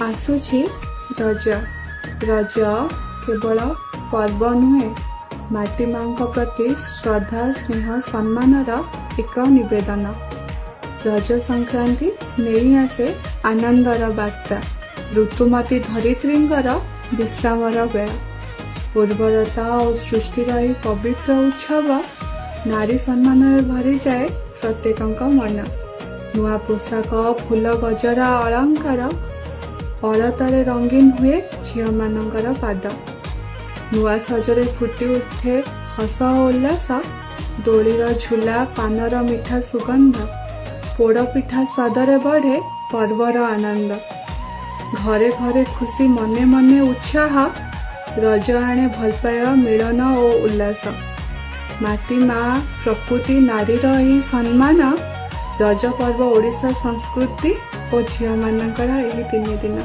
आसुछि रज रज केवल पर्व नुहे माटी माँ प्रति श्रद्धा स्नेह सम्मानर एक निवेदन। रज संक्रांति नहीं आसे आनंदर वार्ता ऋतुमती धरित्रींकर विश्रामर बेला उर्वरता और सृष्टिर यह पवित्र उत्सव नारी सम्मान भरी जाए प्रत्येक मन। नुआ पोशाक फूल गजरा अलंकार अलतारे रंगीन हुए झील मानकर पाद नुआ सजरे फुटी उठे हस और उल्लास दोलीर झूला पानर मिठा सुगंध पोड़ पिठा स्वादरे बढ़े पर्वर आनंद घरे घरे खुशी मने मने उत्साह रज आणे भल पाइबा मिलन और उल्लास माटी माँ प्रकृति नारीर यही सम्मान रज पर्व ओडिशा संस्कृति और झील मानकर यही 3 दिन।